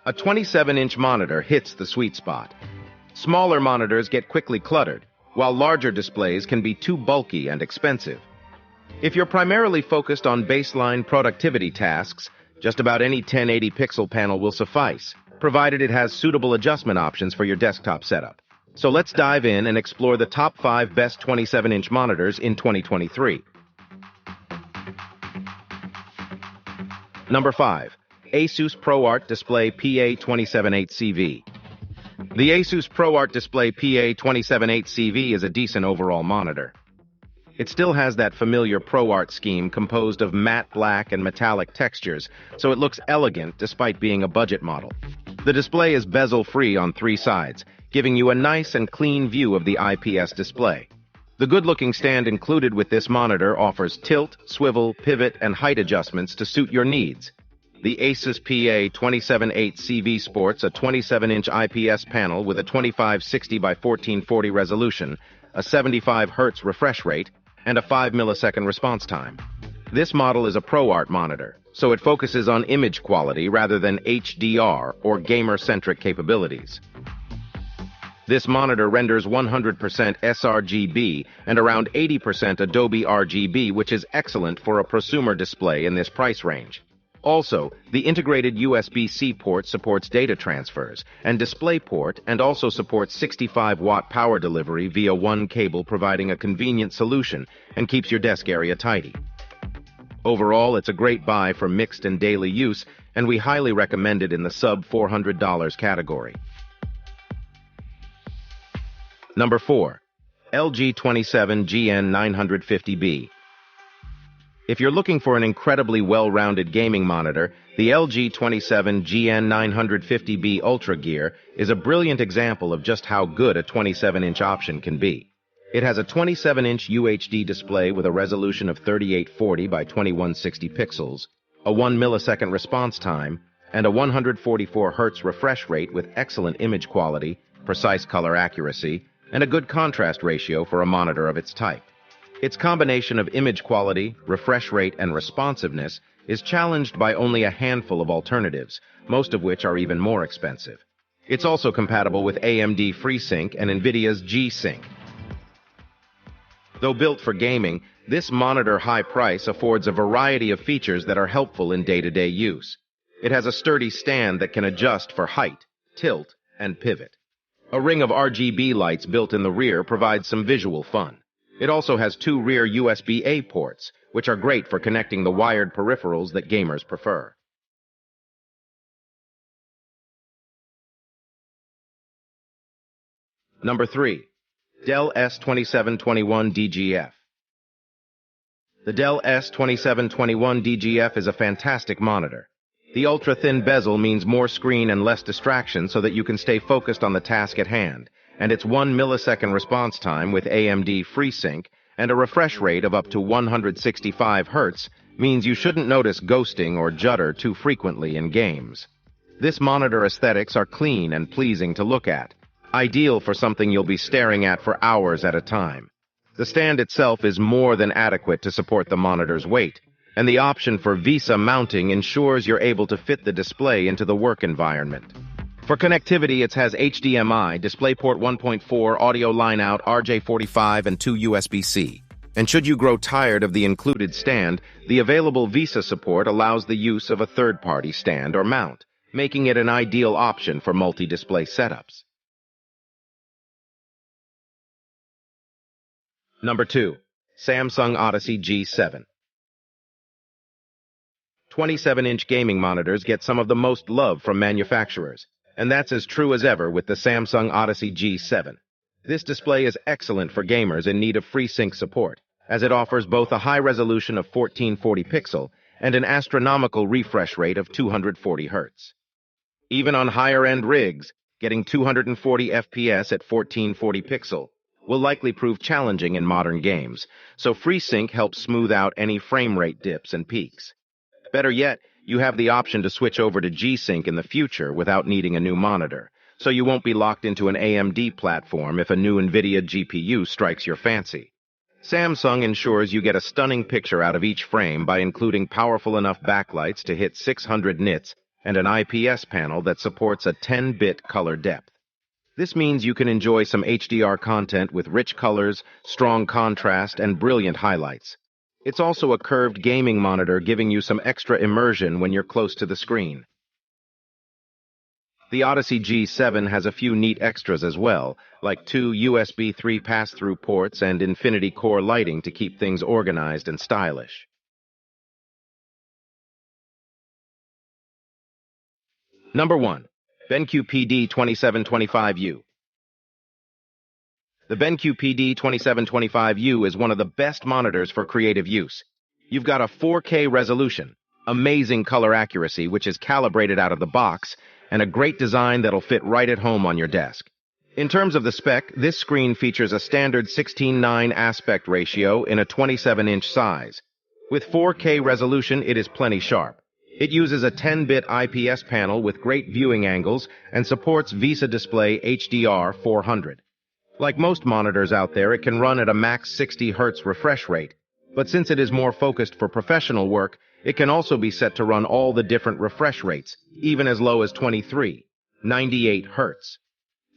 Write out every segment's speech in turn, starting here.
A 27-inch monitor hits the sweet spot. Smaller monitors get quickly cluttered, while larger displays can be too bulky and expensive. If you're primarily focused on baseline productivity tasks, just about any 1080-pixel panel will suffice, provided it has suitable adjustment options for your desktop setup. So let's dive in and explore the top 5 best 27-inch monitors in 2023. Number 5. Asus ProArt Display PA278CV. The Asus ProArt Display PA278CV is a decent overall monitor. It still has that familiar ProArt scheme composed of matte black and metallic textures, so it looks elegant despite being a budget model. The display is bezel-free on 3 sides, giving you a nice and clean view of the IPS display. The good-looking stand included with this monitor offers tilt, swivel, pivot, and height adjustments to suit your needs. The Asus PA278CV sports a 27-inch IPS panel with a 2560 by 1440 resolution, a 75 Hz refresh rate, and a 5 millisecond response time. This model is a ProArt monitor, so it focuses on image quality rather than HDR or gamer-centric capabilities. This monitor renders 100% sRGB and around 80% Adobe RGB, which is excellent for a prosumer display in this price range. Also, the integrated USB-C port supports data transfers, and DisplayPort and also supports 65-watt power delivery via one cable, providing a convenient solution and keeps your desk area tidy. Overall, it's a great buy for mixed and daily use, and we highly recommend it in the sub-$400 category. Number 4. LG 27GN950B. If you're looking for an incredibly well-rounded gaming monitor, the LG 27GN950B UltraGear is a brilliant example of just how good a 27-inch option can be. It has a 27-inch UHD display with a resolution of 3840 by 2160 pixels, a 1 millisecond response time, and a 144 Hz refresh rate with excellent image quality, precise color accuracy, and a good contrast ratio for a monitor of its type. Its combination of image quality, refresh rate, and responsiveness is challenged by only a handful of alternatives, most of which are even more expensive. It's also compatible with AMD FreeSync and NVIDIA's G-Sync. Though built for gaming, this monitor high price affords a variety of features that are helpful in day-to-day use. It has a sturdy stand that can adjust for height, tilt, and pivot. A ring of RGB lights built in the rear provides some visual fun. It also has 2 rear USB-A ports, which are great for connecting the wired peripherals that gamers prefer. Number 3. Dell S2721DGF. The Dell S2721DGF is a fantastic monitor. The ultra-thin bezel means more screen and less distraction so that you can stay focused on the task at hand, and its 1 millisecond response time with AMD FreeSync and a refresh rate of up to 165 Hz means you shouldn't notice ghosting or judder too frequently in games. This monitor aesthetics are clean and pleasing to look at, ideal for something you'll be staring at for hours at a time. The stand itself is more than adequate to support the monitor's weight, and the option for VESA mounting ensures you're able to fit the display into the work environment. For connectivity, it has HDMI, DisplayPort 1.4, audio line-out, RJ45, and 2 USB-C. And should you grow tired of the included stand, the available VESA support allows the use of a third-party stand or mount, making it an ideal option for multi-display setups. Number 2. Samsung Odyssey G7. 27-inch gaming monitors get some of the most love from manufacturers, and that's as true as ever with the Samsung Odyssey G7. This display is excellent for gamers in need of FreeSync support, as it offers both a high resolution of 1440 pixel and an astronomical refresh rate of 240 Hz. Even on higher-end rigs, getting 240 FPS at 1440 pixel will likely prove challenging in modern games, so FreeSync helps smooth out any frame rate dips and peaks. Better yet, you have the option to switch over to G-Sync in the future without needing a new monitor, so you won't be locked into an AMD platform if a new NVIDIA GPU strikes your fancy. Samsung ensures you get a stunning picture out of each frame by including powerful enough backlights to hit 600 nits and an IPS panel that supports a 10-bit color depth. This means you can enjoy some HDR content with rich colors, strong contrast, and brilliant highlights. It's also a curved gaming monitor, giving you some extra immersion when you're close to the screen. The Odyssey G7 has a few neat extras as well, like 2 USB 3 pass-through ports and infinity core lighting to keep things organized and stylish. Number 1. BenQ PD2725U. The BenQ PD2725U is one of the best monitors for creative use. You've got a 4K resolution, amazing color accuracy, which is calibrated out of the box, and a great design that'll fit right at home on your desk. In terms of the spec, this screen features a standard 16:9 aspect ratio in a 27-inch size. With 4K resolution, it is plenty sharp. It uses a 10-bit IPS panel with great viewing angles and supports VESA Display HDR 400. Like most monitors out there, it can run at a max 60 Hz refresh rate, but since it is more focused for professional work, it can also be set to run all the different refresh rates, even as low as 23, 98 Hz.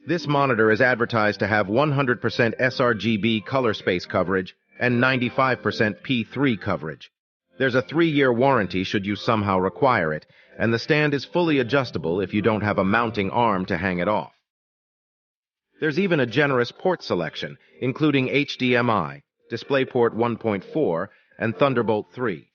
This monitor is advertised to have 100% sRGB color space coverage and 95% P3 coverage. There's a 3-year warranty should you somehow require it, and the stand is fully adjustable if you don't have a mounting arm to hang it off. There's even a generous port selection, including HDMI, DisplayPort 1.4, and Thunderbolt 3.